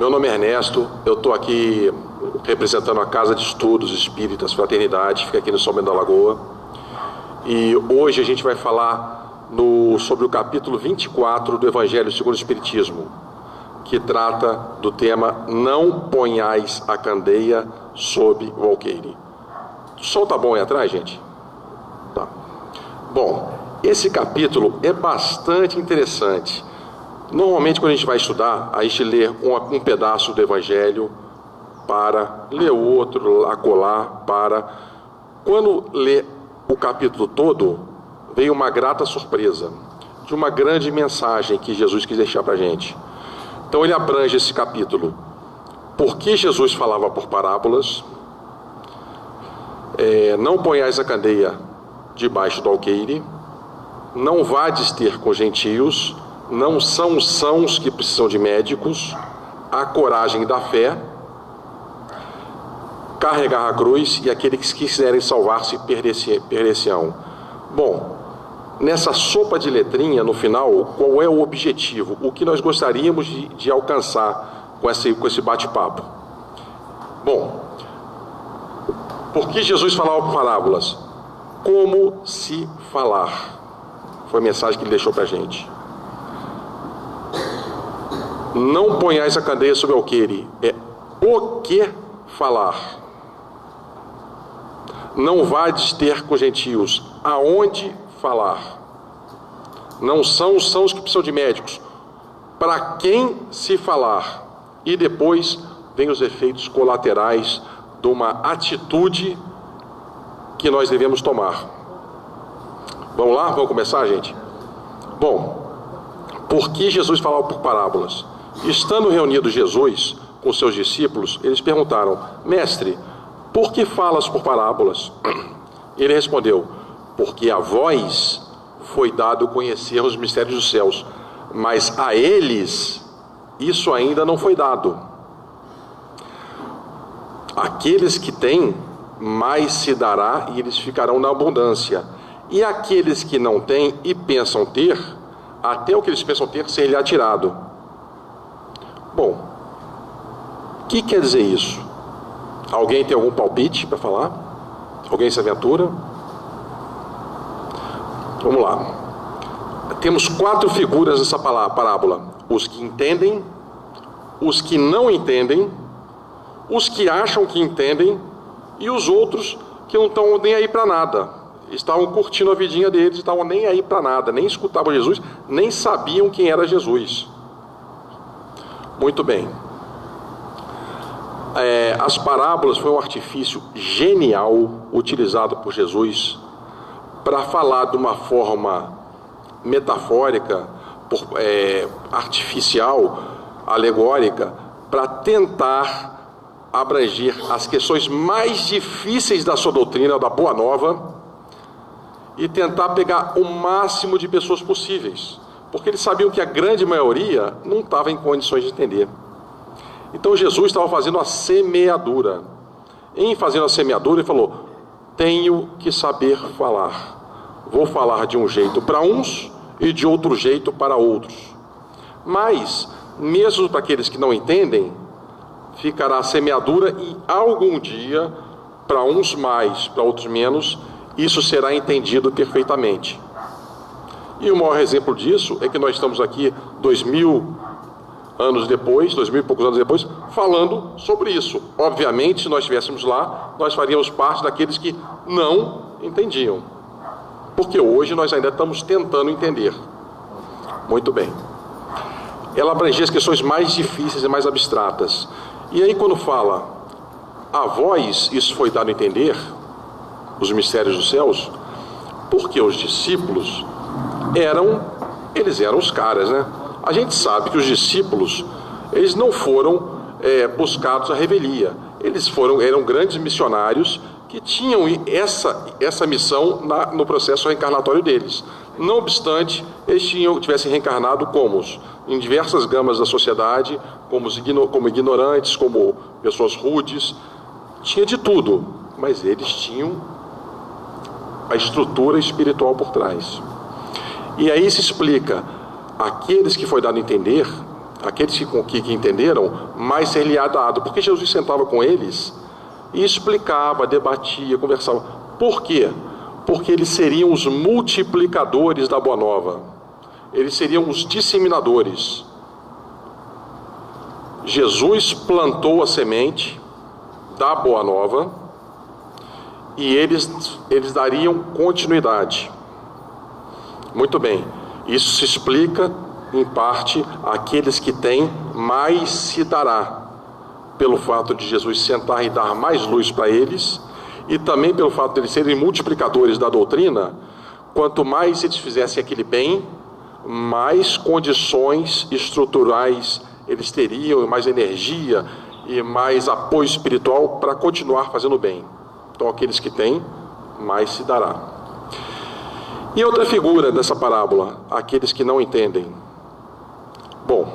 Meu nome é Ernesto, eu estou aqui representando a Casa de Estudos Espíritas Fraternidade, fica aqui no São Bento da Lagoa. E hoje a gente vai falar sobre o capítulo 24 do Evangelho segundo o Espiritismo, que trata do tema Não ponhais a candeia sob o alqueire. O som tá bom aí atrás, gente? Tá. Bom, esse capítulo é bastante interessante. Normalmente, quando a gente vai estudar, a gente lê um pedaço do Evangelho para ler outro, acolá, para... Quando lê o capítulo todo, veio uma grata surpresa de uma grande mensagem que Jesus quis deixar para a gente. Então, ele abrange esse capítulo. Por que Jesus falava por parábolas? Não ponhais a candeia debaixo do alqueire. Não vades ter com gentios. Não são os sãos que precisam de médicos. A coragem da fé. Carregar a cruz, e aqueles que quiserem salvar-se perderão. Bom, nessa sopa de letrinha, no final, qual é o objetivo? O que nós gostaríamos de alcançar com esse bate-papo? Bom, por que Jesus falava por parábolas? Como se falar. Foi a mensagem que ele deixou para a gente. Não ponhais a candeia sobre o alqueire. É o que falar. Não vades ter com gentios. Aonde falar. Não são os sãos que precisam de médicos. Para quem se falar. E depois vem os efeitos colaterais de uma atitude que nós devemos tomar. Vamos lá? Vamos começar, gente? Bom, por que Jesus falava por parábolas? Estando reunido Jesus com seus discípulos, eles perguntaram: Mestre, por que falas por parábolas? Ele respondeu: porque a vós foi dado conhecer os mistérios dos céus, mas a eles isso ainda não foi dado. Aqueles que têm, mais se dará, e eles ficarão na abundância. E aqueles que não têm e pensam ter, até o que eles pensam ter ser-lhe tirado. Bom, o que quer dizer isso? Alguém tem algum palpite para falar? Alguém se aventura? Vamos lá. Temos 4 figuras nessa parábola: os que entendem, os que não entendem, os que acham que entendem e os outros que não estão nem aí para nada. Estavam curtindo a vidinha deles, estavam nem aí para nada, nem escutavam Jesus, nem sabiam quem era Jesus. Muito bem. As parábolas foi um artifício genial utilizado por Jesus para falar de uma forma metafórica, artificial, alegórica, para tentar abranger as questões mais difíceis da sua doutrina, da Boa Nova, e tentar pegar o máximo de pessoas possíveis, porque eles sabiam que a grande maioria não estava em condições de entender. Então Jesus estava fazendo a semeadura. Em fazendo a semeadura, ele falou: tenho que saber falar. Vou falar de um jeito para uns e de outro jeito para outros. Mas, mesmo para aqueles que não entendem, ficará a semeadura, e algum dia, para uns mais, para outros menos, isso será entendido perfeitamente. E o maior exemplo disso é que nós estamos aqui 2000 anos depois, 2000 e poucos anos depois, falando sobre isso. Obviamente, se nós estivéssemos lá, nós faríamos parte daqueles que não entendiam, porque hoje nós ainda estamos tentando entender. Muito bem. Ela abrangia as questões mais difíceis e mais abstratas. E aí, quando fala a vós isso foi dado a entender, os mistérios dos céus, porque os discípulos eles eram os caras, né? A gente sabe que os discípulos, eles não foram buscados à revelia. Eles eram grandes missionários que tinham essa missão no processo reencarnatório deles. Não obstante, eles tivessem reencarnado em diversas gamas da sociedade, como ignorantes, como pessoas rudes, tinha de tudo, mas eles tinham a estrutura espiritual por trás. E aí se explica: aqueles que foi dado a entender aqueles que entenderam, mais ser-lhe-á dado. Porque Jesus sentava com eles e explicava, debatia, conversava. Por quê? Porque eles seriam os multiplicadores da Boa Nova. Eles seriam os disseminadores. Jesus plantou a semente da Boa Nova e eles dariam continuidade. Muito bem. Isso se explica, em parte, àqueles que têm, mais se dará. Pelo fato de Jesus sentar e dar mais luz para eles, e também pelo fato de eles serem multiplicadores da doutrina, quanto mais eles fizessem aquele bem, mais condições estruturais eles teriam, mais energia e mais apoio espiritual para continuar fazendo bem. Então, aqueles que têm, mais se dará. E outra figura dessa parábola, aqueles que não entendem. Bom,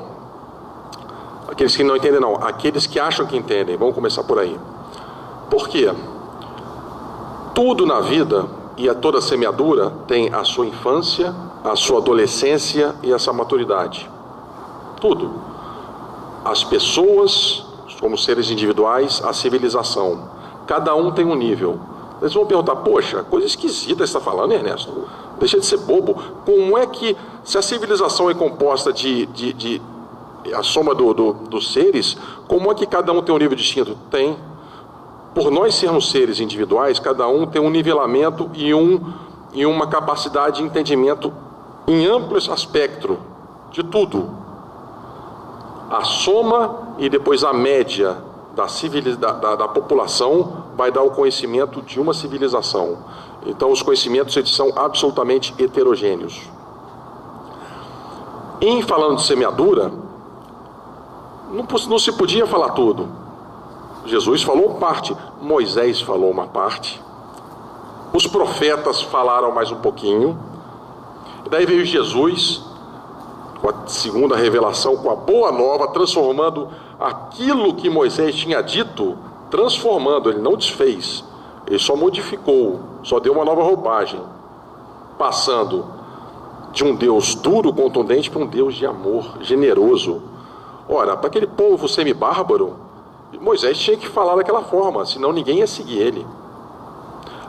aqueles que não entendem não, aqueles que acham que entendem. Vamos começar por aí. Por quê? Tudo na vida e a toda semeadura tem a sua infância, a sua adolescência e a sua maturidade. Tudo. As pessoas, como seres individuais, a civilização. Cada um tem um nível. Eles vão perguntar, poxa, coisa esquisita você está falando, Ernesto? Deixa de ser bobo. Como é que, se a civilização é composta de a soma dos seres, como é que cada um tem um nível distinto? Tem. Por nós sermos seres individuais, cada um tem um nivelamento e uma capacidade de entendimento em amplo espectro de tudo. A soma e depois a média da população vai dar o conhecimento de uma civilização. Então os conhecimentos eles são absolutamente heterogêneos. Em falando de semeadura, não se podia falar tudo. Jesus falou parte, Moisés falou uma parte, os profetas falaram mais um pouquinho, e daí veio Jesus com a segunda revelação, com a Boa Nova, transformando aquilo que Moisés tinha dito, transformando, ele não desfez, ele só modificou, só deu uma nova roupagem, passando de um Deus duro, contundente, para um Deus de amor, generoso. Ora, para aquele povo semi-bárbaro, Moisés tinha que falar daquela forma, senão ninguém ia seguir ele.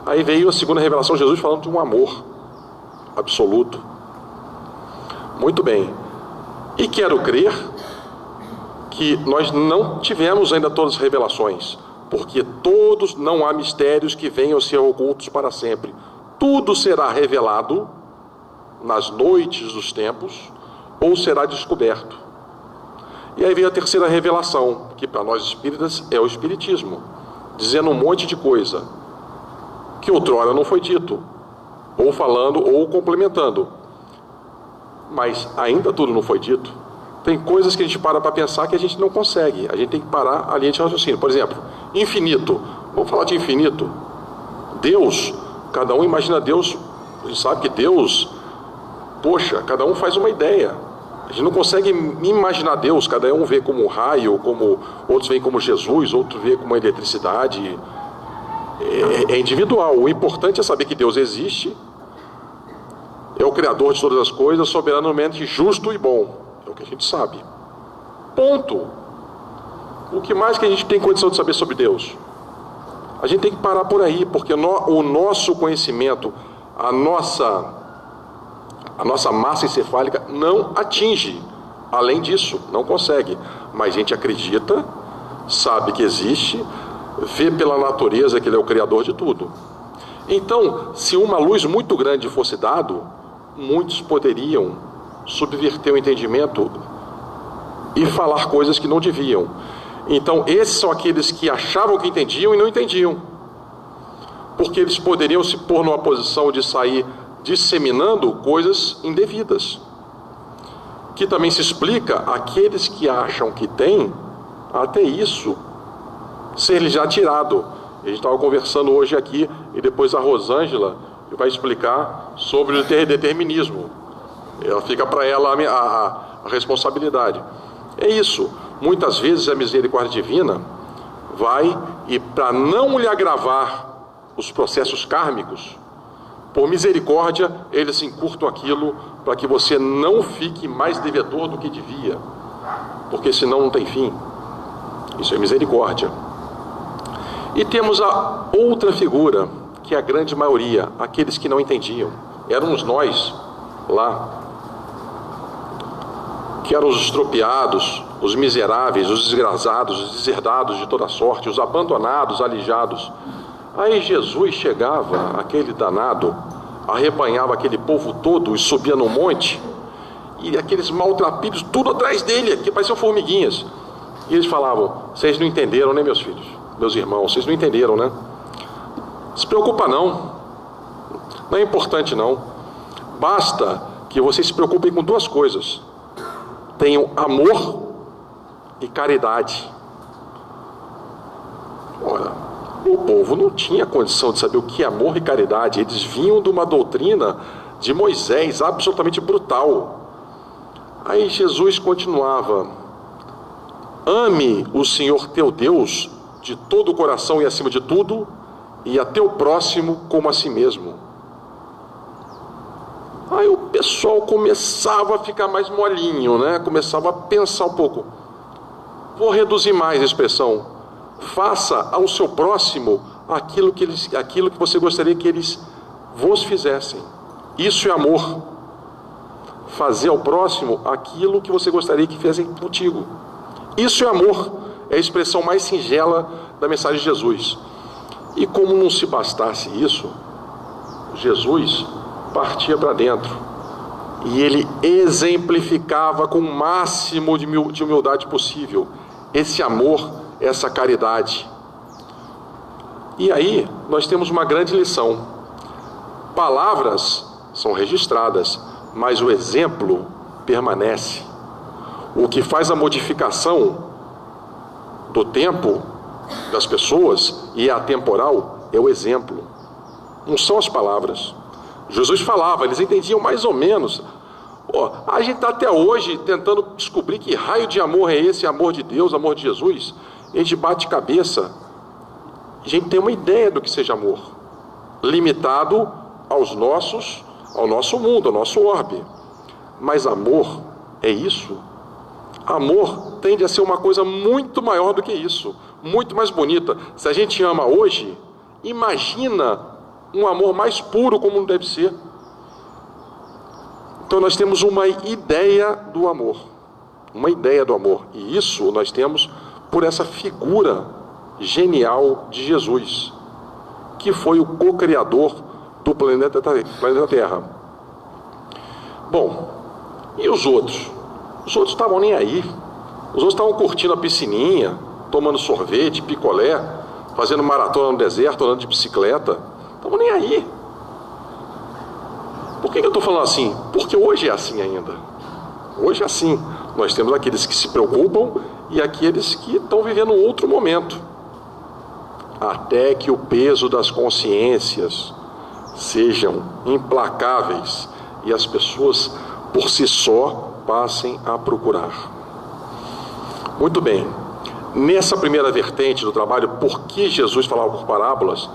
Aí veio a segunda revelação, Jesus falando de um amor absoluto. Muito bem. E quero crer que nós não tivemos ainda todas as revelações, porque não há mistérios que venham a ser ocultos para sempre. Tudo será revelado nas noites dos tempos, ou será descoberto. E aí veio a terceira revelação, que para nós espíritas é o Espiritismo, dizendo um monte de coisa que outrora não foi dito, ou falando ou complementando. Mas ainda tudo não foi dito. Tem coisas que a gente para pensar que a gente não consegue. A gente tem que parar a linha de raciocínio. Por exemplo, infinito. Vamos falar de infinito. Deus, cada um imagina Deus. A gente sabe que Deus, poxa, cada um faz uma ideia. A gente não consegue imaginar Deus. Cada um vê como um raio, outros veem como Jesus, outros vê como eletricidade. É individual. O importante é saber que Deus existe. É o Criador de todas as coisas, soberanamente justo e bom. É o que a gente sabe. Ponto. O que mais que a gente tem condição de saber sobre Deus? A gente tem que parar por aí, porque o nosso conhecimento, a nossa massa encefálica não atinge. Além disso, não consegue. Mas a gente acredita, sabe que existe, vê pela natureza que Ele é o Criador de tudo. Então, se uma luz muito grande fosse dado, muitos poderiam subverter o entendimento e falar coisas que não deviam. Então, esses são aqueles que achavam que entendiam e não entendiam. Porque eles poderiam se pôr numa posição de sair disseminando coisas indevidas. Que também se explica aqueles que acham que têm, até isso ser já tirado. A gente estava conversando hoje aqui, e depois a Rosângela vai explicar sobre o determinismo. Fica para ela a responsabilidade. É isso. Muitas vezes a misericórdia divina vai, e para não lhe agravar os processos kármicos, por misericórdia, eles encurtam aquilo para que você não fique mais devedor do que devia. porque senão não tem fim. Isso é misericórdia. E temos a outra figura, que é a grande maioria, aqueles que não entendiam. Éramos nós lá, que eram os estropiados, os miseráveis, os desgraçados, os deserdados de toda sorte, os abandonados, aleijados. Aí Jesus chegava, aquele danado, arrebanhava aquele povo todo e subia no monte, e aqueles maltrapilhos tudo atrás dele, que pareciam formiguinhas. E eles falavam: vocês não entenderam, né, meus filhos, meus irmãos, vocês não entenderam, né? Se preocupa não, não é importante não. Basta que vocês se preocupem com duas coisas: tenham amor e caridade. Ora, o povo não tinha condição de saber o que é amor e caridade. Eles vinham de uma doutrina de Moisés absolutamente brutal. Aí Jesus continuava: ame o Senhor teu Deus de todo o coração e acima de tudo, e a teu próximo como a si mesmo. Aí o pessoal começava a ficar mais molinho, né? Começava a pensar um pouco. Vou reduzir mais a expressão: faça ao seu próximo aquilo que você gostaria que eles vos fizessem. Isso é amor. Fazer ao próximo aquilo que você gostaria que fizessem contigo. Isso é amor. É a expressão mais singela da mensagem de Jesus. E como não se bastasse isso, Jesus partia para dentro e ele exemplificava com o máximo de humildade possível esse amor, essa caridade. E aí nós temos uma grande lição. Palavras são registradas, mas o exemplo permanece. O que faz a modificação do tempo das pessoas e atemporal é o exemplo, não são as palavras. Jesus falava, eles entendiam mais ou menos. A gente está até hoje tentando descobrir que raio de amor é esse, amor de Deus, amor de Jesus. A gente bate cabeça, a gente tem uma ideia do que seja amor, limitado ao nosso mundo, ao nosso orbe. Mas amor é isso? Amor tende a ser uma coisa muito maior do que isso, muito mais bonita. Se a gente ama hoje, imagina um amor mais puro como deve ser. Então nós temos uma ideia do amor, e isso nós temos por essa figura genial de Jesus, que foi o co-criador do planeta Terra. Bom, e os outros? Os outros estavam nem aí. Os outros estavam curtindo a piscininha, tomando sorvete, picolé, fazendo maratona no deserto, andando de bicicleta. Estavam nem aí. Por que eu estou falando assim? Porque hoje é assim ainda. Hoje é assim. Nós temos aqueles que se preocupam e aqueles que estão vivendo outro momento. Até que o peso das consciências sejam implacáveis e as pessoas por si só passem a procurar. Muito bem. Nessa primeira vertente do trabalho, por que Jesus falava por parábolas,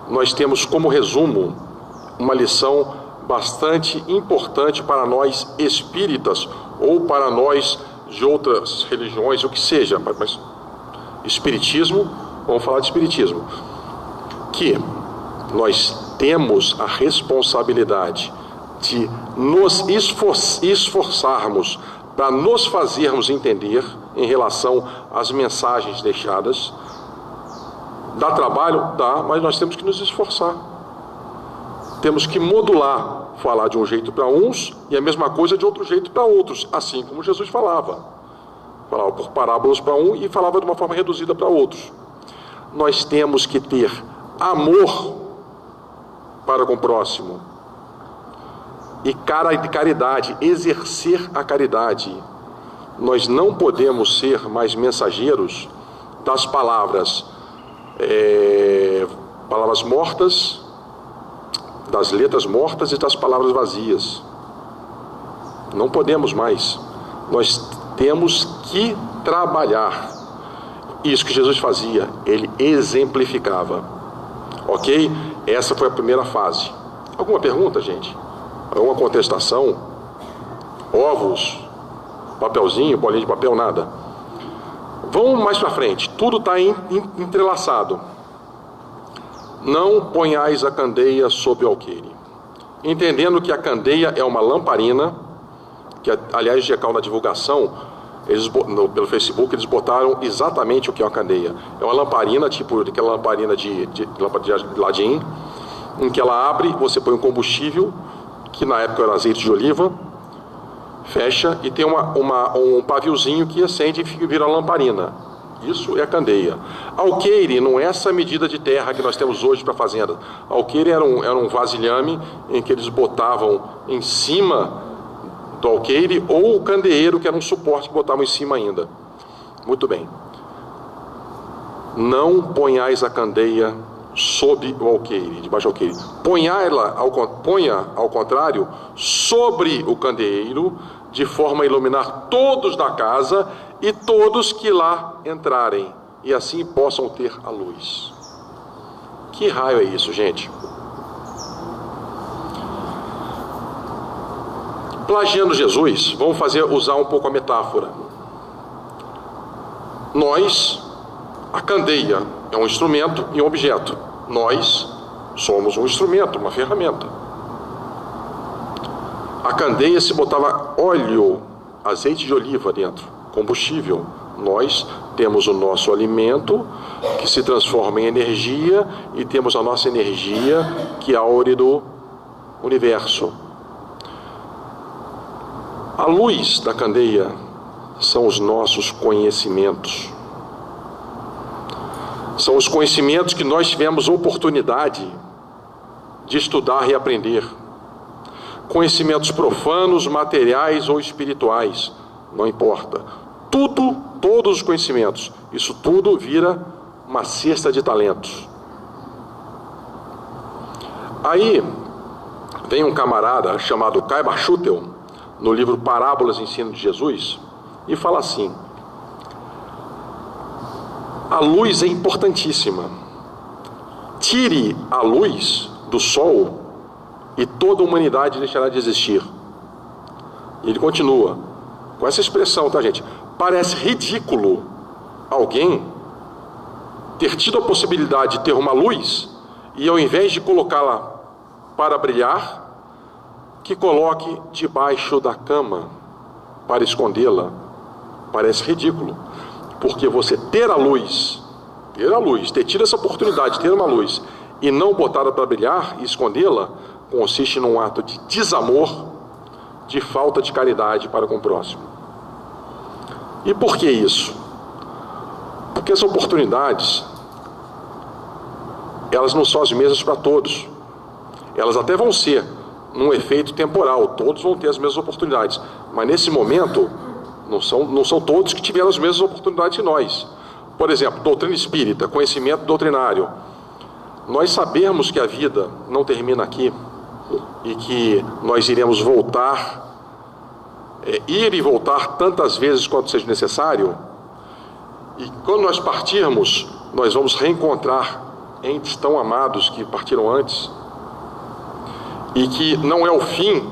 nós temos como resumo uma lição bastante importante para nós espíritas ou para nós de outras religiões, o que seja, mas espiritismo, vamos falar de espiritismo, que nós temos a responsabilidade de nos esforçarmos para nos fazermos entender em relação às mensagens deixadas. Dá trabalho? Dá, mas nós temos que nos esforçar. Temos que modular, falar de um jeito para uns e a mesma coisa de outro jeito para outros, assim como Jesus falava. Falava por parábolas para um e falava de uma forma reduzida para outros. Nós temos que ter amor para com o próximo e caridade, exercer a caridade. Nós não podemos ser mais mensageiros das palavras mortas, das letras mortas e das palavras vazias. Não podemos mais. Nós temos que trabalhar. Isso que Jesus fazia, ele exemplificava. Ok? Essa foi a primeira fase. Alguma pergunta, gente? Alguma contestação? Ovos? Papelzinho? Bolinha de papel? Nada? Vamos mais para frente, tudo está entrelaçado. Não ponhais a candeia sob o alqueire. Entendendo que a candeia é uma lamparina, que aliás, Gecal na divulgação, pelo Facebook, eles botaram exatamente o que é uma candeia. É uma lamparina, tipo aquela lamparina de ladim, em que ela abre, você põe um combustível, que na época era azeite de oliva, fecha e tem um paviozinho que acende e vira lamparina. Isso é a candeia. Alqueire não é essa medida de terra que nós temos hoje para fazenda. Alqueire era um vasilhame em que eles botavam em cima do alqueire, ou o candeeiro, que era um suporte que botavam em cima ainda. Muito bem. Não ponhais a candeia sob o alqueire, debaixo do alqueire. Ponha, ao contrário, sobre o candeeiro, de forma a iluminar todos da casa e todos que lá entrarem, e assim possam ter a luz. Que raio é isso, gente? Plagiando Jesus, vamos usar um pouco a metáfora. Nós, a candeia é um instrumento e um objeto. Nós somos um instrumento, uma ferramenta. A candeia se botava óleo, azeite de oliva dentro, combustível. Nós temos o nosso alimento, que se transforma em energia, e temos a nossa energia, que é a áurea do universo. A luz da candeia são os nossos conhecimentos. São os conhecimentos que nós tivemos oportunidade de estudar e aprender. Conhecimentos profanos, materiais ou espirituais, não importa. Todos os conhecimentos, isso tudo vira uma cesta de talentos. Aí vem um camarada chamado Kai Barchutel, no livro Parábolas e Ensino de Jesus, e fala assim: a luz é importantíssima. Tire a luz do sol e toda a humanidade deixará de existir. E ele continua com essa expressão, tá, gente? Parece ridículo alguém ter tido a possibilidade de ter uma luz e, ao invés de colocá-la para brilhar, que coloque debaixo da cama para escondê-la. Parece ridículo, porque você ter tido essa oportunidade de ter uma luz e não botá-la para brilhar e escondê-la, consiste num ato de desamor, de falta de caridade para com o próximo. E por que isso? Porque as oportunidades, elas não são as mesmas para todos. Elas até vão ser num efeito temporal, todos vão ter as mesmas oportunidades, mas nesse momento não são todos que tiveram as mesmas oportunidades que nós. Por exemplo, doutrina espírita, conhecimento doutrinário. Nós sabemos que a vida não termina aqui e que nós iremos voltar, ir e voltar tantas vezes quanto seja necessário, e quando nós partirmos, nós vamos reencontrar entes tão amados que partiram antes, e que não é o fim,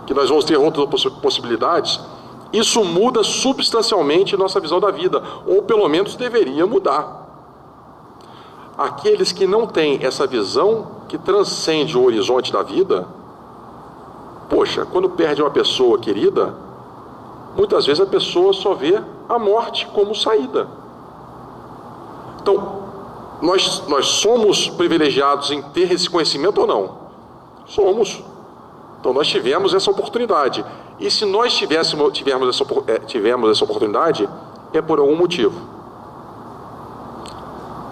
que nós vamos ter outras possibilidades. Isso muda substancialmente nossa visão da vida, ou pelo menos deveria mudar. Aqueles que não têm essa visão que transcende o horizonte da vida, poxa, quando perde uma pessoa querida, muitas vezes a pessoa só vê a morte como saída. Então, nós somos privilegiados em ter esse conhecimento ou não? Somos. Então nós tivemos essa oportunidade. E se nós tivemos essa oportunidade, é por algum motivo.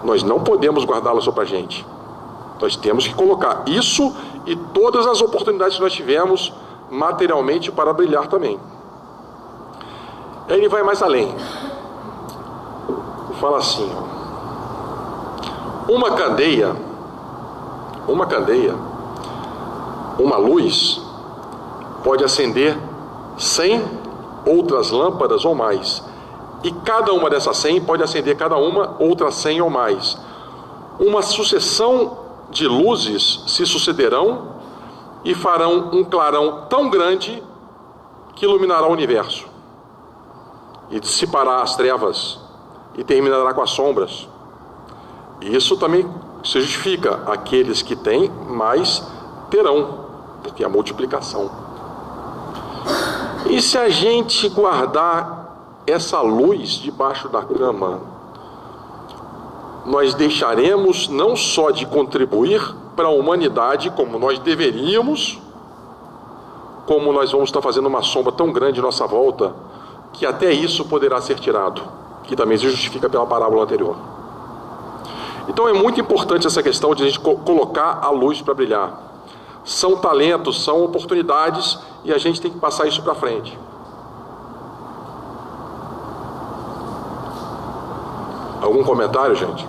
Nós não podemos guardá-la só para a gente. Nós temos que colocar isso e todas as oportunidades que nós tivemos materialmente para brilhar também. Aí ele vai mais além. Fala assim, uma candeia, uma luz pode acender 100 outras lâmpadas ou mais. E cada uma dessas 100 pode acender cada uma outras 100 ou mais. Uma sucessão de luzes se sucederão e farão um clarão tão grande que iluminará o universo e dissipará as trevas e terminará com as sombras. Isso também se justifica. Aqueles que têm, mais terão, porque é a multiplicação. E se a gente guardar essa luz debaixo da cama, nós deixaremos não só de contribuir para a humanidade como nós deveríamos, como nós vamos estar fazendo uma sombra tão grande em nossa volta, que até isso poderá ser tirado, que também se justifica pela parábola anterior. Então é muito importante essa questão de a gente colocar a luz para brilhar. São talentos, são oportunidades, e a gente tem que passar isso para frente. Algum comentário, gente?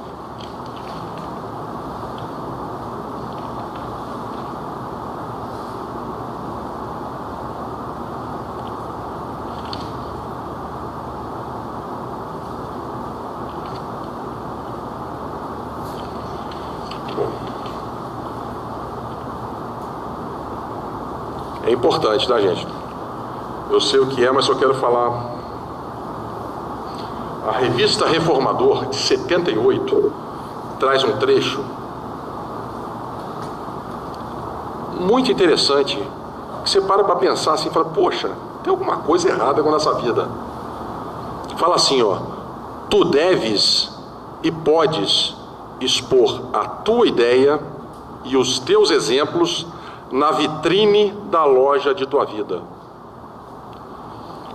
É importante, tá, gente? Eu sei o que é, mas só quero falar. A Revista Reformador, de 78, traz um trecho muito interessante, que você para pensar assim e fala, poxa, tem alguma coisa errada com a nossa vida. Fala assim, ó: tu deves e podes expor a tua ideia e os teus exemplos na vitrine da loja de tua vida.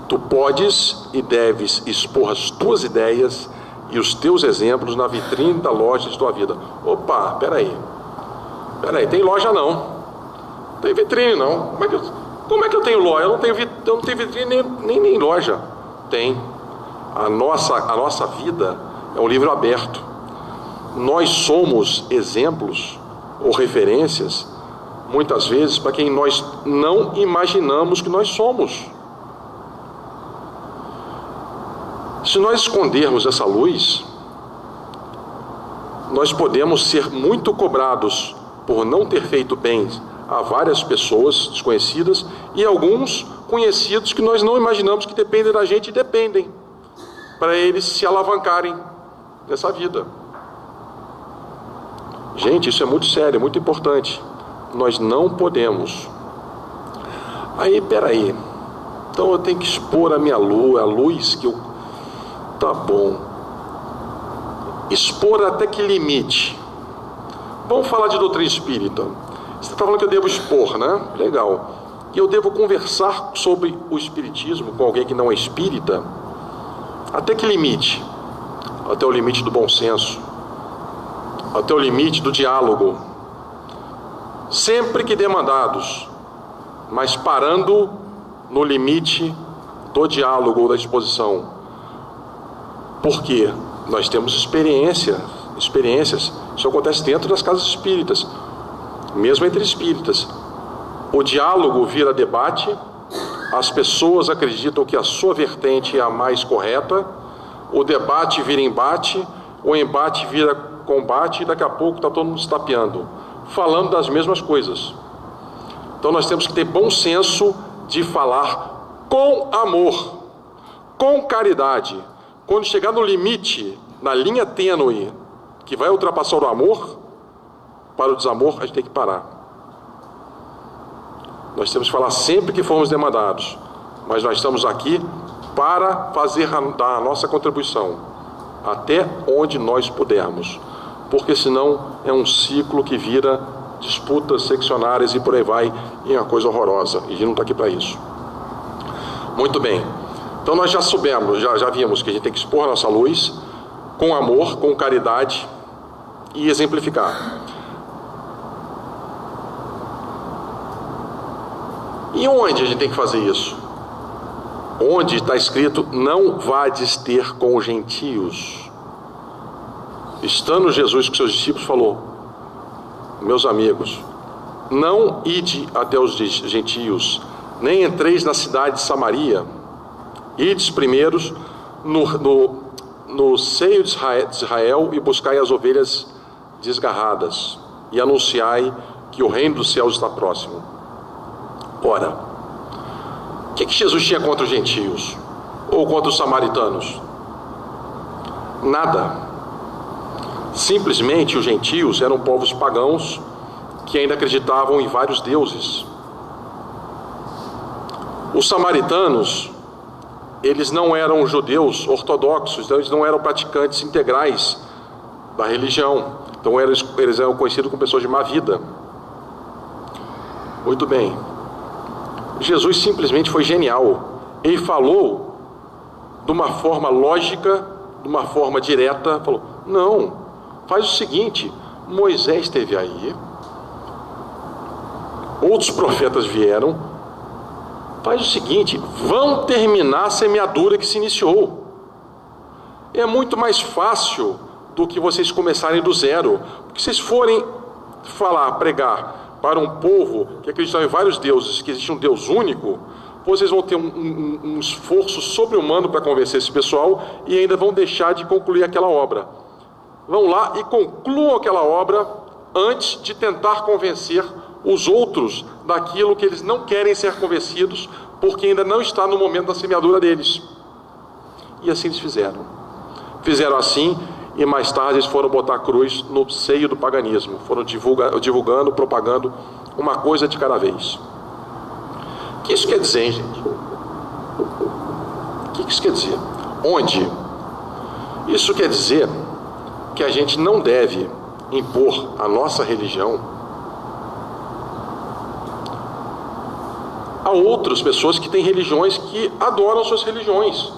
Tu podes e deves expor as tuas ideias e os teus exemplos na vitrine da loja de tua vida. Opa, peraí, tem loja não, tem vitrine não. Como é que eu tenho loja? Eu não tenho vitrine nem loja. Tem. A nossa vida é um livro aberto. Nós somos exemplos ou referências, muitas vezes, para quem nós não imaginamos que nós somos. Se nós escondermos essa luz, nós podemos ser muito cobrados por não ter feito bem a várias pessoas desconhecidas e alguns conhecidos que nós não imaginamos que dependem da gente e dependem, para eles se alavancarem nessa vida. Gente, isso é muito sério, é muito importante. Nós não podemos. Aí, peraí, então eu tenho que expor a minha luz, a luz que eu... Tá bom. Expor até que limite? Vamos falar de doutrina espírita. Você está falando que eu devo expor, né? Legal. E eu devo conversar sobre o espiritismo com alguém que não é espírita? Até que limite? Até o limite do bom senso. Até o limite do diálogo. Sempre que demandados, mas parando no limite do diálogo ou da exposição. Porque nós temos experiências, isso acontece dentro das casas espíritas, mesmo entre espíritas. O diálogo vira debate, as pessoas acreditam que a sua vertente é a mais correta, o debate vira embate, o embate vira combate e daqui a pouco está todo mundo se tapeando, falando das mesmas coisas. Então nós temos que ter bom senso de falar com amor, com caridade. Quando chegar no limite, na linha tênue, que vai ultrapassar o amor para o desamor, a gente tem que parar. Nós temos que falar sempre que formos demandados, mas nós estamos aqui para dar a nossa contribuição, até onde nós pudermos, porque senão é um ciclo que vira disputas seccionárias e por aí vai, e é uma coisa horrorosa, e a gente não está aqui para isso. Muito bem. Então nós já soubemos, já vimos que a gente tem que expor a nossa luz com amor, com caridade e exemplificar. E onde a gente tem que fazer isso? Onde está escrito, não vades ter com os gentios. Estando Jesus com seus discípulos, falou, meus amigos, não ide até os gentios, nem entreis na cidade de Samaria, ides primeiros no seio de Israel e buscai as ovelhas desgarradas e anunciai que o reino dos céus está próximo. Ora, o que Jesus tinha contra os gentios ou contra os samaritanos? Nada. Simplesmente os gentios eram povos pagãos que ainda acreditavam em vários deuses. Os samaritanos, eles não eram judeus ortodoxos, então eles não eram praticantes integrais da religião. Então eles eram conhecidos como pessoas de má vida. Muito bem. Jesus simplesmente foi genial. Ele falou de uma forma lógica, de uma forma direta. Falou: não, faz o seguinte, Moisés esteve aí, outros profetas vieram, faz o seguinte, vão terminar a semeadura que se iniciou. É muito mais fácil do que vocês começarem do zero. Porque vocês forem pregar para um povo que acredita em vários deuses, que existe um Deus único, vocês vão ter um esforço sobre-humano para convencer esse pessoal e ainda vão deixar de concluir aquela obra. Vão lá e concluam aquela obra antes de tentar convencer os outros daquilo que eles não querem ser convencidos, porque ainda não está no momento da semeadura deles. E assim eles fizeram. Fizeram assim, e mais tarde eles foram botar a cruz no seio do paganismo. Foram divulgando, propagando uma coisa de cada vez. O que isso quer dizer, hein, gente? O que isso quer dizer? Onde? Isso quer dizer que a gente não deve impor a nossa religião a outras pessoas que têm religiões, que adoram suas religiões.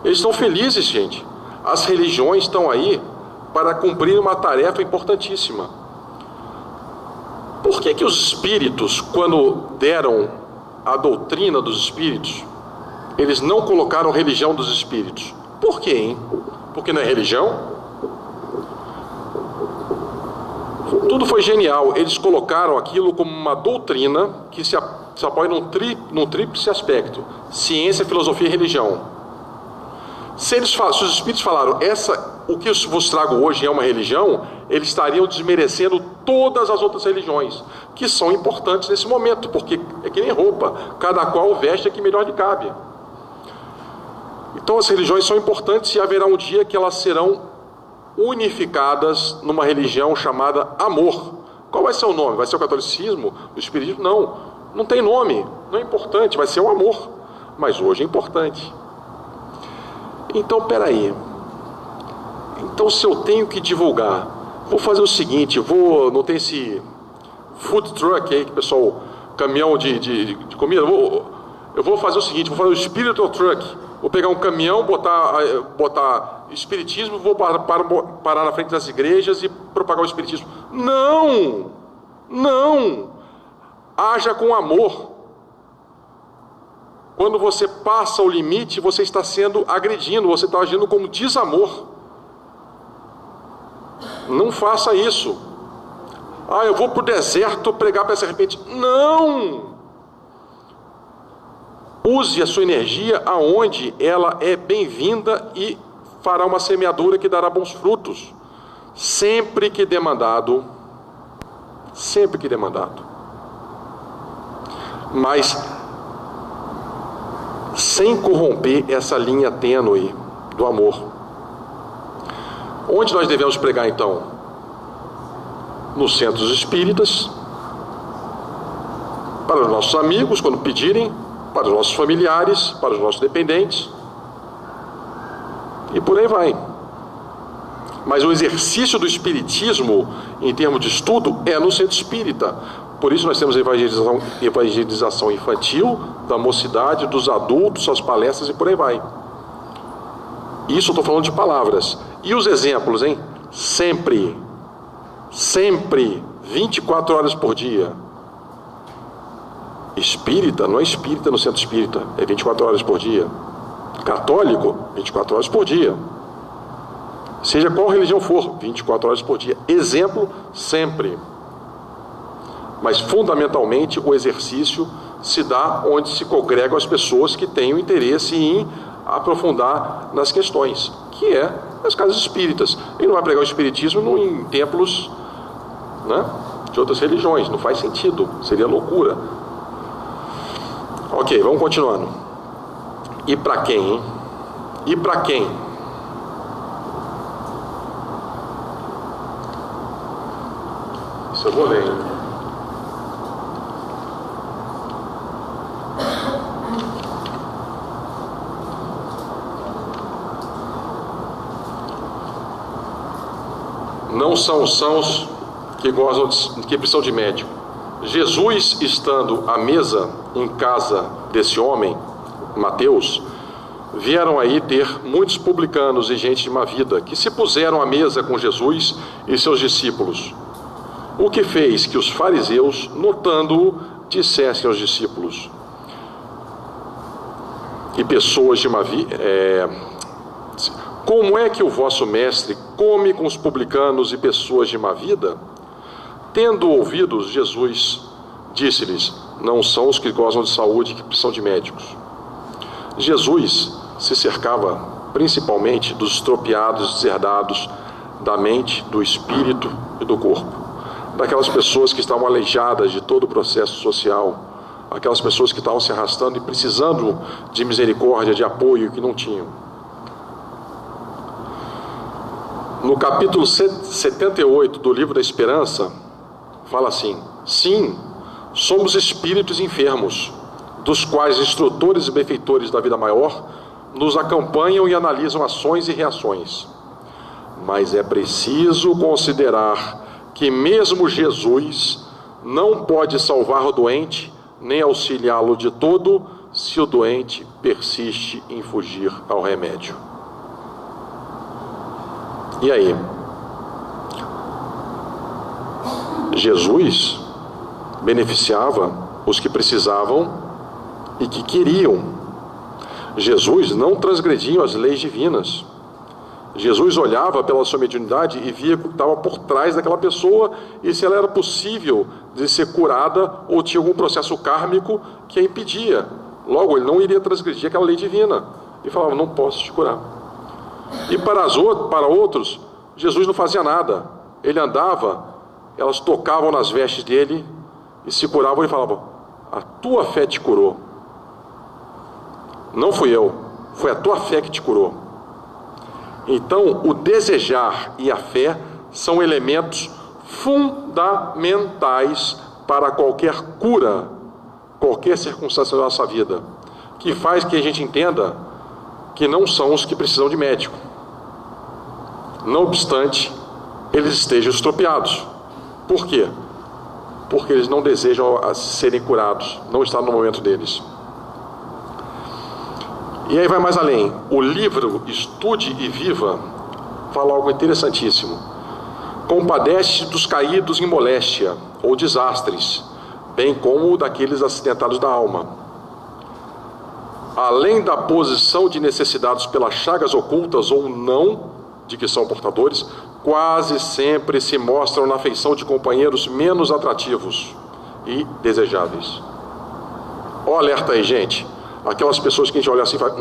Eles estão felizes, gente. As religiões estão aí para cumprir uma tarefa importantíssima. Por que os espíritos, quando deram a doutrina dos espíritos, eles não colocaram religião dos espíritos? Por quê, hein? Porque não é religião? Tudo foi genial. Eles colocaram aquilo como uma doutrina que se apoia num tríplice aspecto: ciência, filosofia e religião. Se os espíritos falaram, o que eu vos trago hoje é uma religião, eles estariam desmerecendo todas as outras religiões, que são importantes nesse momento, porque é que nem roupa, cada qual veste a que melhor lhe cabe. Então as religiões são importantes e haverá um dia que elas serão unificadas numa religião chamada amor. Qual vai ser o nome? Vai ser o catolicismo? O espiritismo? Não, não tem nome, não é importante, vai ser o amor, mas hoje é importante. Então, peraí. Então, se eu tenho que divulgar, vou fazer o seguinte, não tem esse food truck aí, que o pessoal, caminhão de comida, eu vou fazer o seguinte, vou fazer o spiritual truck, vou pegar um caminhão, botar espiritismo, vou parar na frente das igrejas e propagar o espiritismo. Não! Não! Haja com amor. Quando você passa o limite, você está sendo agredindo, você está agindo como desamor. Não faça isso. Eu vou para o deserto pregar para essa serpente. Não! Use a sua energia aonde ela é bem-vinda e fará uma semeadura que dará bons frutos. Sempre que demandado. Sempre que demandado. Mas sem corromper essa linha tênue do amor. Onde nós devemos pregar então? Nos centros espíritas, para os nossos amigos, quando pedirem, para os nossos familiares, para os nossos dependentes, e por aí vai. Mas o exercício do espiritismo, em termos de estudo, é no centro espírita. Por isso nós temos a evangelização infantil, da mocidade, dos adultos, as palestras e por aí vai. Isso eu estou falando de palavras. E os exemplos, hein? Sempre, 24 horas por dia. Espírita, não é espírita no centro espírita, é 24 horas por dia. Católico, 24 horas por dia. Seja qual religião for, 24 horas por dia. Exemplo, sempre. Mas fundamentalmente o exercício se dá onde se congregam as pessoas que têm o interesse em aprofundar nas questões, que é as casas espíritas. Ele não vai pregar o espiritismo em templos, né, de outras religiões, não faz sentido, seria loucura. Ok, vamos continuando. E para quem, hein? E para quem? Isso eu vou ler, hein? Não são os sãos que precisam de médico. Jesus, estando à mesa em casa desse homem, Mateus, vieram aí ter muitos publicanos e gente de má vida, que se puseram à mesa com Jesus e seus discípulos. O que fez que os fariseus, notando-o, dissessem aos discípulos e pessoas de má vida: como é que o vosso mestre come com os publicanos e pessoas de má vida? Tendo ouvidos, Jesus disse-lhes: não são os que gozam de saúde que precisam de médicos. Jesus se cercava principalmente dos estropiados, deserdados da mente, do espírito e do corpo, daquelas pessoas que estavam aleijadas de todo o processo social, aquelas pessoas que estavam se arrastando e precisando de misericórdia, de apoio que não tinham. No capítulo 78 do livro da Esperança, fala assim: sim, somos espíritos enfermos, dos quais instrutores e benfeitores da vida maior nos acompanham e analisam ações e reações. Mas é preciso considerar que mesmo Jesus não pode salvar o doente, nem auxiliá-lo de todo, se o doente persiste em fugir ao remédio. E aí? Jesus beneficiava os que precisavam e que queriam. Jesus não transgredia as leis divinas. Jesus olhava pela sua mediunidade e via o que estava por trás daquela pessoa e se ela era possível de ser curada ou tinha algum processo kármico que a impedia. Logo, ele não iria transgredir aquela lei divina. E falava: não posso te curar. E para outros, Jesus não fazia nada. Ele andava, elas tocavam nas vestes dele e se curavam e falavam: a tua fé te curou. Não fui eu, foi a tua fé que te curou. Então, o desejar e a fé são elementos fundamentais para qualquer cura, qualquer circunstância da nossa vida, que faz que a gente entenda que não são os que precisam de médico. Não obstante, eles estejam estropiados. Por quê? Porque eles não desejam serem curados, não está no momento deles. E aí vai mais além. O livro Estude e Viva fala algo interessantíssimo. Compadece dos caídos em moléstia ou desastres, bem como daqueles acidentados da alma. Além da posição de necessitados pelas chagas ocultas ou não de que são portadores, quase sempre se mostram na afeição de companheiros menos atrativos e desejáveis. Ó, alerta aí, gente. Aquelas pessoas que a gente olha assim e fala: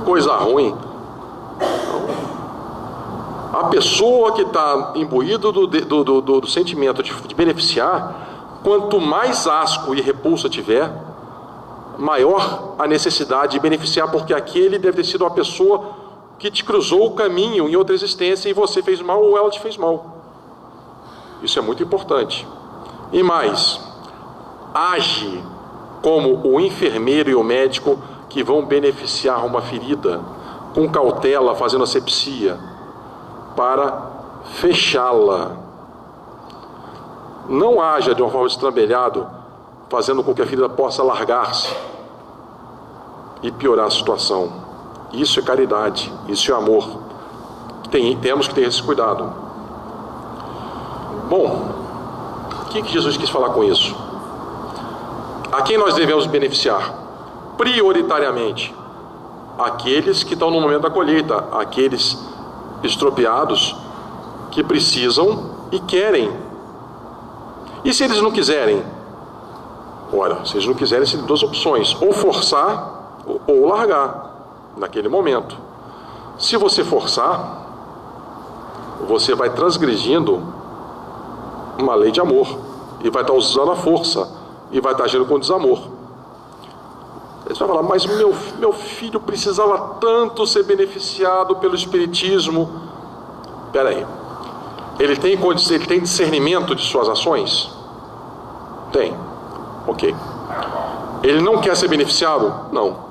coisa ruim. A pessoa que está imbuída do sentimento de beneficiar, quanto mais asco e repulsa tiver, maior a necessidade de beneficiar, porque aquele deve ter sido uma pessoa que te cruzou o caminho em outra existência e você fez mal ou ela te fez mal. Isso é muito importante. E mais, age como o enfermeiro e o médico que vão beneficiar uma ferida, com cautela, fazendo asepsia, para fechá-la. Não haja de uma forma estrambelhado, fazendo com que a ferida possa largar-se e piorar a situação. Isso é caridade, isso é amor. Temos que ter esse cuidado. Bom, o que Jesus quis falar com isso? A quem nós devemos beneficiar? Prioritariamente, aqueles que estão no momento da colheita, aqueles estropiados que precisam e querem. E se eles não quiserem? Ora, se eles não quiserem, tem duas opções: ou forçar ou largar naquele momento. Se você forçar, você vai transgredindo uma lei de amor e vai estar usando a força e vai estar agindo com desamor. Você vai falar: mas meu filho precisava tanto ser beneficiado pelo Espiritismo. Espera aí. Ele tem discernimento de suas ações? Tem. Ok. Ele não quer ser beneficiado? Não.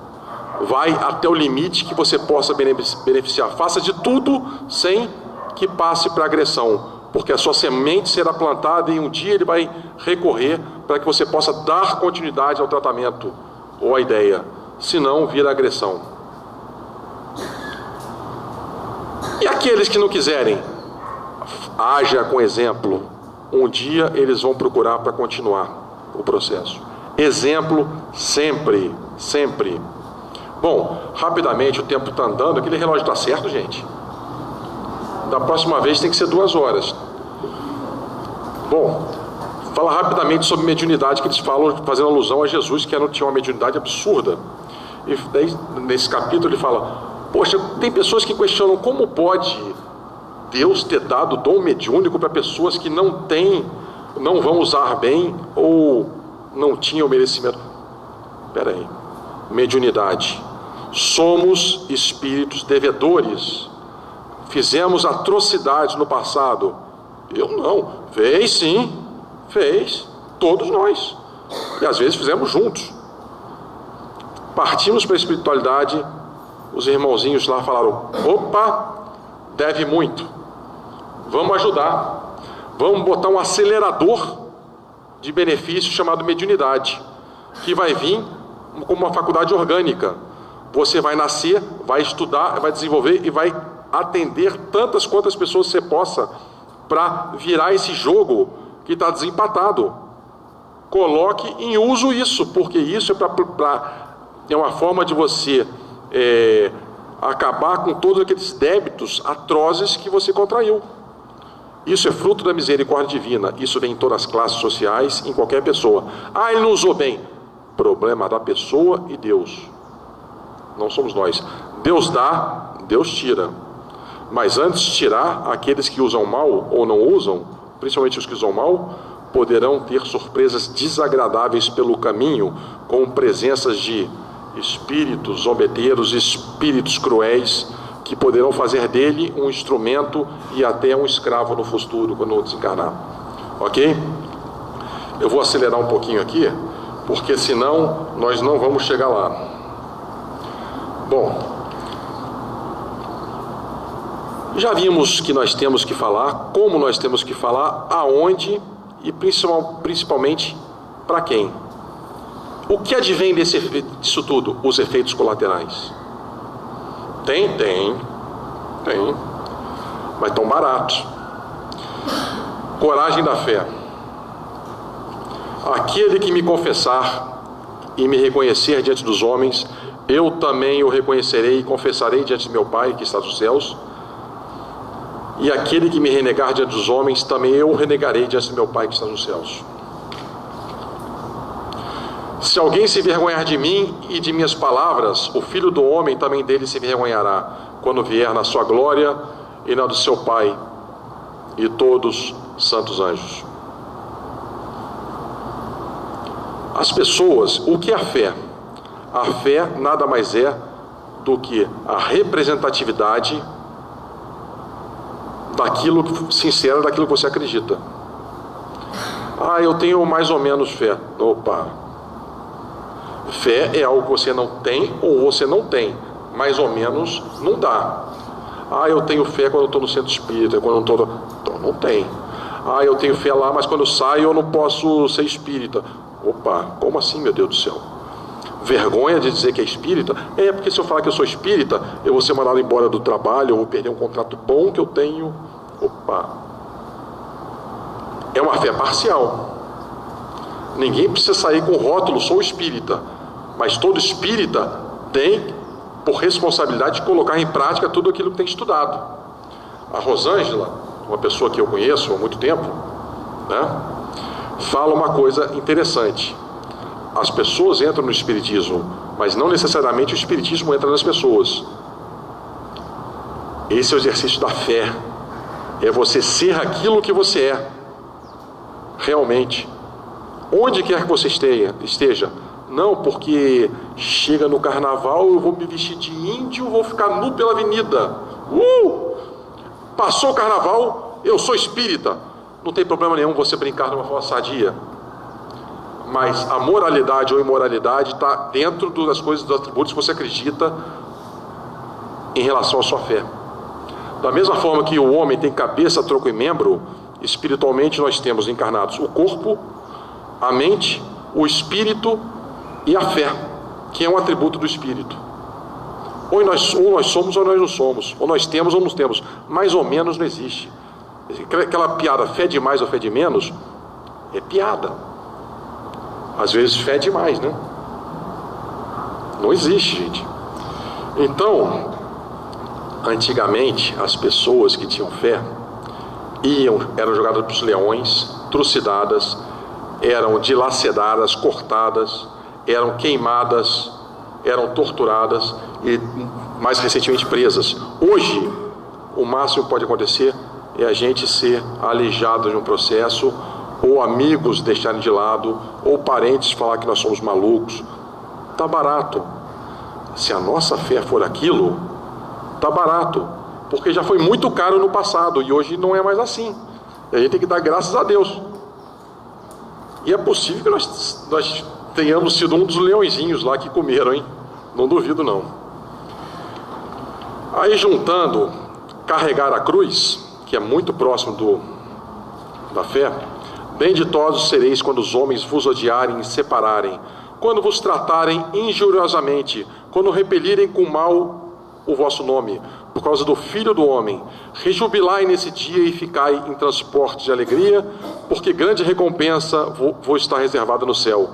Vai até o limite que você possa beneficiar. Faça de tudo sem que passe para agressão, porque a sua semente será plantada e um dia ele vai recorrer para que você possa dar continuidade ao tratamento ou à ideia, senão vira agressão. E aqueles que não quiserem, haja com exemplo. Um dia eles vão procurar para continuar o processo. Exemplo sempre, sempre. Bom, rapidamente, o tempo está andando. Aquele relógio está certo, gente? Da próxima vez tem que ser 2 horas. Bom, fala rapidamente sobre mediunidade, que eles falam fazendo alusão a Jesus, que tinha uma mediunidade absurda. E daí, nesse capítulo ele fala: poxa, tem pessoas que questionam como pode Deus ter dado dom mediúnico para pessoas que não têm, não vão usar bem ou não tinham merecimento. Espera aí. Mediunidade. Somos espíritos devedores. Fizemos atrocidades no passado. Eu não. Fez sim. Fez. Todos nós. E às vezes fizemos juntos. Partimos para a espiritualidade. Os irmãozinhos lá falaram: opa, deve muito. Vamos ajudar. Vamos botar um acelerador de benefício chamado mediunidade, que vai vir como uma faculdade orgânica. Você vai nascer, vai estudar, vai desenvolver e vai atender tantas quantas pessoas você possa para virar esse jogo que está desempatado. Coloque em uso isso, porque isso é uma forma de você acabar com todos aqueles débitos atrozes que você contraiu. Isso é fruto da misericórdia divina. Isso vem em todas as classes sociais, em qualquer pessoa. Ah, ele não usou bem. Problema da pessoa e Deus. Não somos nós. Deus dá, Deus tira. Mas antes de tirar, aqueles que usam mal ou não usam, principalmente os que usam mal, poderão ter surpresas desagradáveis pelo caminho, com presenças de espíritos zombeteiros, espíritos cruéis, que poderão fazer dele um instrumento e até um escravo no futuro, quando desencarnar. Ok? Eu vou acelerar um pouquinho aqui, porque senão nós não vamos chegar lá. Bom, já vimos que nós temos que falar, como nós temos que falar, aonde e principalmente para quem. O que advém disso tudo? Os efeitos colaterais. Tem. Mas tão baratos. Coragem da fé. Aquele que me confessar e me reconhecer diante dos homens, eu também o reconhecerei e confessarei diante de meu Pai que está nos céus. E aquele que me renegar diante dos homens, também eu o renegarei diante de meu Pai que está nos céus. Se alguém se envergonhar de mim e de minhas palavras, o Filho do Homem também dele se envergonhará, quando vier na sua glória e na do seu Pai e todos os santos anjos. As pessoas, o que é a fé? A fé nada mais é do que a representatividade daquilo sincero, daquilo que você acredita. Ah, eu tenho mais ou menos fé. Opa! Fé é algo que você não tem ou você não tem. Mais ou menos não dá. Ah, eu tenho fé quando eu estou no centro espírita, quando eu não estou... Então não tem. Ah, eu tenho fé lá, mas quando eu saio eu não posso ser espírita. Opa, como assim, meu Deus do céu? Vergonha de dizer que é espírita? É, porque se eu falar que eu sou espírita, eu vou ser mandado embora do trabalho, eu vou perder um contrato bom que eu tenho. Opa! É uma fé parcial. Ninguém precisa sair com o rótulo, sou espírita. Mas todo espírita tem, por responsabilidade, de colocar em prática tudo aquilo que tem estudado. A Rosângela, uma pessoa que eu conheço há muito tempo, né, fala uma coisa interessante. As pessoas entram no espiritismo, mas não necessariamente o espiritismo entra nas pessoas. Esse é o exercício da fé. É você ser aquilo que você é, realmente. Onde quer que você esteja. Não porque chega no carnaval, eu vou me vestir de índio, vou ficar nu pela avenida. Passou o carnaval, eu sou espírita. Não tem problema nenhum você brincar de uma forma sadia. Mas a moralidade ou imoralidade está dentro das coisas, dos atributos que você acredita em relação à sua fé. Da mesma forma que o homem tem cabeça, tronco e membro, espiritualmente nós temos encarnados o corpo, a mente, o espírito e a fé, que é um atributo do espírito. Ou nós somos ou nós não somos, ou nós temos ou não temos, mais ou menos não existe. Aquela piada, fé de mais ou fé de menos, é piada. Às vezes fé demais, né? Não existe, gente. Então, antigamente, as pessoas que tinham fé eram jogadas para os leões, trucidadas, eram dilacedadas, cortadas, eram queimadas, eram torturadas e, mais recentemente, presas. Hoje, o máximo que pode acontecer é a gente ser aleijado de um processo, ou amigos deixarem de lado, ou parentes falar que nós somos malucos. Tá barato. Se a nossa fé for aquilo, tá barato, porque já foi muito caro no passado e hoje não é mais assim. E a gente tem que dar graças a Deus. E é possível que nós tenhamos sido um dos leõezinhos lá que comeram, hein? Não duvido, não. Aí, juntando carregar a cruz, que é muito próximo da fé. Benditosos sereis quando os homens vos odiarem e separarem, quando vos tratarem injuriosamente, quando repelirem com mal o vosso nome, por causa do Filho do Homem. Rejubilai nesse dia e ficai em transporte de alegria, porque grande recompensa vos está reservada no céu,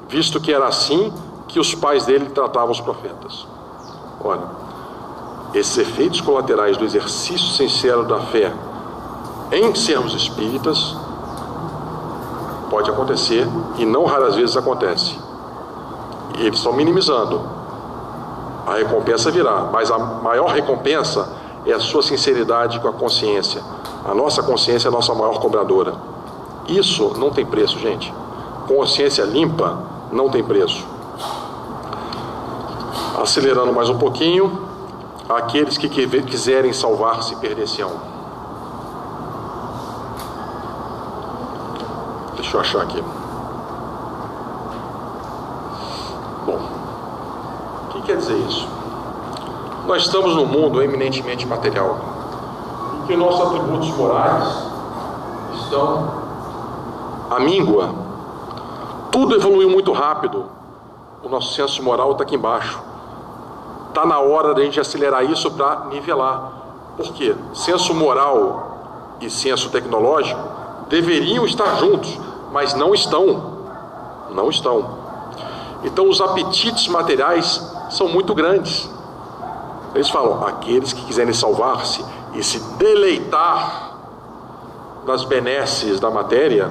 visto que era assim que os pais dele tratavam os profetas. Olha, esses efeitos colaterais do exercício sincero da fé em sermos espíritas pode acontecer, e não raras vezes acontece. Eles estão minimizando. A recompensa virá, mas a maior recompensa é a sua sinceridade com a consciência. A nossa consciência é a nossa maior cobradora. Isso não tem preço, gente. Consciência limpa não tem preço. Acelerando mais um pouquinho, aqueles que quiserem salvar-se perder-se-ão. Deixa eu achar aqui. Bom, o que quer dizer isso? Nós estamos num mundo eminentemente material, em que nossos atributos morais estão à míngua. Tudo evoluiu muito rápido. O nosso senso moral está aqui embaixo. Está na hora da gente acelerar isso para nivelar. Por quê? Senso moral e senso tecnológico deveriam estar juntos, mas não estão. Não estão. Então os apetites materiais são muito grandes. Eles falam, aqueles que quiserem salvar-se e se deleitar nas benesses da matéria,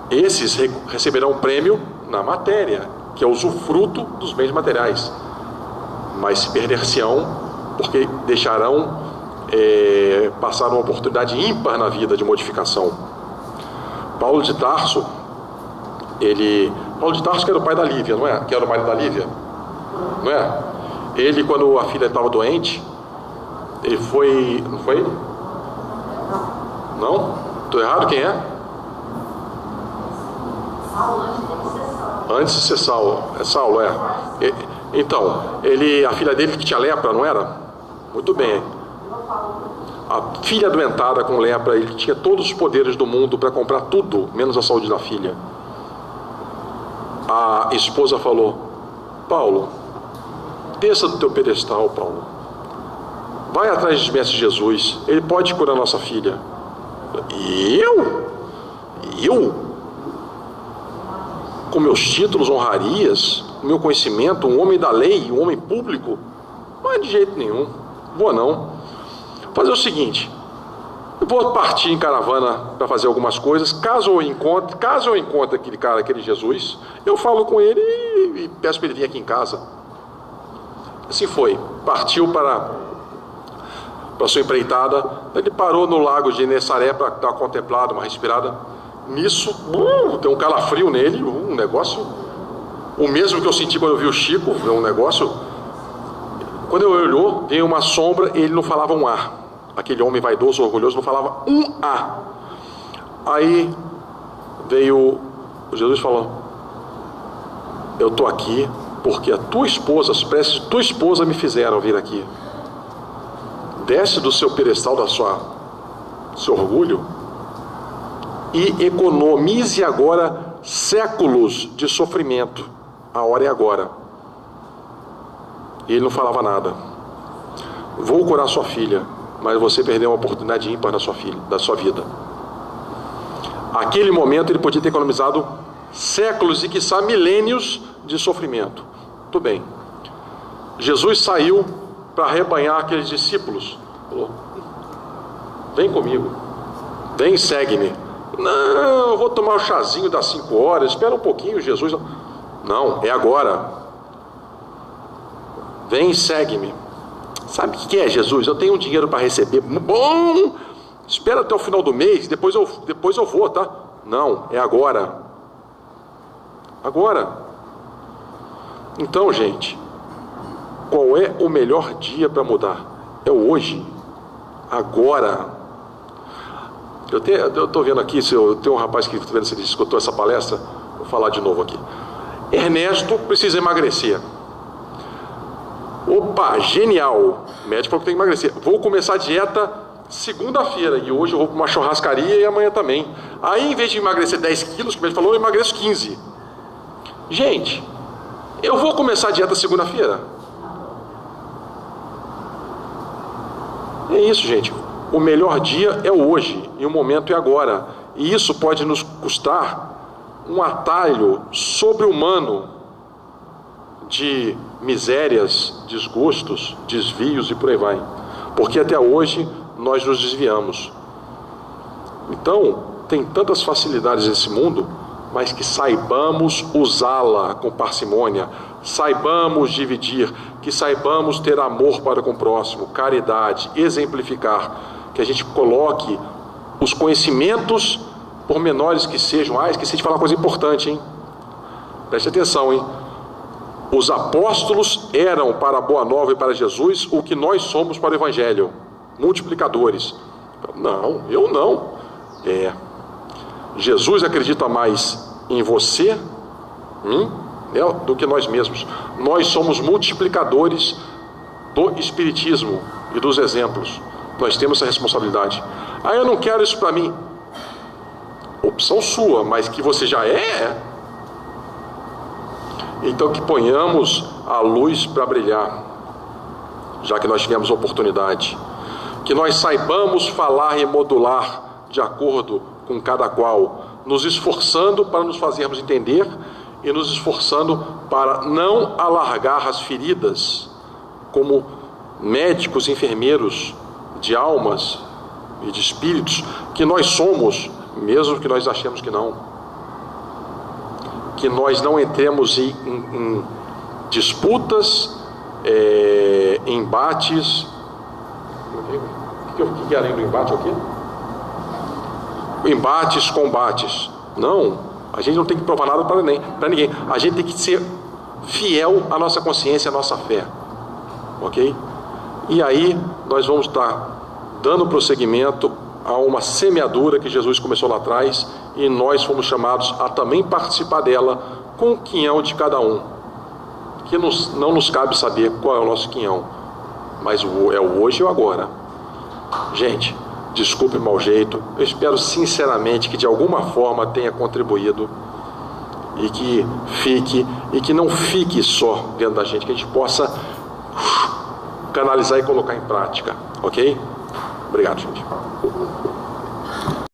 esses receberão um prêmio na matéria, que é o usufruto dos bens materiais. Mas se perder-se-ão, porque deixarão passar uma oportunidade ímpar na vida de modificação. Paulo de Tarso, Paulo de Tarso que era o pai da Lívia, não é? Que era o marido da Lívia, não é? Ele, quando a filha estava doente, ele foi... Não foi ele? Não? Estou errado? Quem é? Antes de ser Saulo. É Saulo, é. Então, a filha dele que tinha lepra, não era? Muito bem. A filha adoentada com lepra, ele tinha todos os poderes do mundo para comprar tudo, menos a saúde da filha. A esposa falou, Paulo, desça do teu pedestal, Paulo. Vai atrás dos mestres de Jesus, ele pode curar nossa filha. Eu? Com meus títulos, honrarias, meu conhecimento, um homem da lei, um homem público? Não é de jeito nenhum, vou não. Fazer o seguinte, eu vou partir em caravana para fazer algumas coisas, caso eu encontre aquele cara, aquele Jesus, eu falo com ele e peço para ele vir aqui em casa. Assim foi, partiu para sua empreitada, ele parou no lago de Genesaré para dar uma contemplada, uma respirada. Nisso, tem um calafrio nele, um negócio, o mesmo que eu senti quando eu vi o Chico, um negócio. Quando eu olhou, veio uma sombra e ele não falava um ar. Aquele homem vaidoso, orgulhoso, não falava um A. Aí veio Jesus e falou: eu estou aqui porque a tua esposa, as preces de tua esposa me fizeram vir aqui. Desce do seu pedestal, do seu orgulho, e economize agora séculos de sofrimento. A hora é agora. E ele não falava nada. Vou curar sua filha, mas você perdeu uma oportunidade ímpar da sua vida. Aquele momento ele podia ter economizado séculos e quiçá milênios de sofrimento. Tudo bem. Jesus saiu para arrebanhar aqueles discípulos. Falou: vem comigo, vem, segue-me. Não, eu vou tomar o chazinho das 5 horas, espera um pouquinho, Jesus. Não, é agora. Vem, segue-me. Sabe o que é, Jesus? Eu tenho um dinheiro para receber. Bom, espera até o final do mês, depois eu vou, tá? Não, é agora. Agora. Então, gente, qual é o melhor dia para mudar? É hoje. Agora. Eu estou vendo aqui, tem um rapaz que estou vendo se ele escutou essa palestra, vou falar de novo aqui. Ernesto precisa emagrecer. Opa, genial. O médico falou que tem que emagrecer. Vou começar a dieta segunda-feira, e hoje eu vou para uma churrascaria e amanhã também. Aí, em vez de emagrecer 10 quilos, que o médico falou, eu emagreço 15. Gente, eu vou começar a dieta segunda-feira? É isso, gente. O melhor dia é hoje, e o momento é agora. E isso pode nos custar um atalho sobre-humano de misérias, desgostos, desvios e por aí vai. Porque até hoje nós nos desviamos. Então, tem tantas facilidades nesse mundo, mas que saibamos usá-la com parcimônia, saibamos dividir, que saibamos ter amor para com o próximo, caridade, exemplificar, que a gente coloque os conhecimentos, por menores que sejam. Esqueci de falar uma coisa importante, hein? Preste atenção, hein? Os apóstolos eram para a Boa Nova e para Jesus o que nós somos para o Evangelho, multiplicadores. Não, eu não. Jesus acredita mais em você do que nós mesmos. Nós somos multiplicadores do Espiritismo e dos exemplos. Nós temos essa responsabilidade. Eu não quero isso para mim. Opção sua, mas que você já é. Então que ponhamos a luz para brilhar, já que nós tivemos a oportunidade. Que nós saibamos falar e modular de acordo com cada qual, nos esforçando para nos fazermos entender e nos esforçando para não alargar as feridas, como médicos e enfermeiros de almas e de espíritos que nós somos, mesmo que nós achemos que não. Que nós não entremos em disputas, embates. O que é além do embate? O quê? Embates, combates. Não, a gente não tem que provar nada para ninguém. A gente tem que ser fiel à nossa consciência, à nossa fé. Ok? E aí nós vamos estar dando prosseguimento a uma semeadura que Jesus começou lá atrás, e nós fomos chamados a também participar dela com o quinhão de cada um, que não nos cabe saber qual é o nosso quinhão, mas é o hoje e o agora. Gente, desculpe o mau jeito, eu espero sinceramente que de alguma forma tenha contribuído, e que não fique só dentro da gente, que a gente possa canalizar e colocar em prática, ok? Obrigado, gente.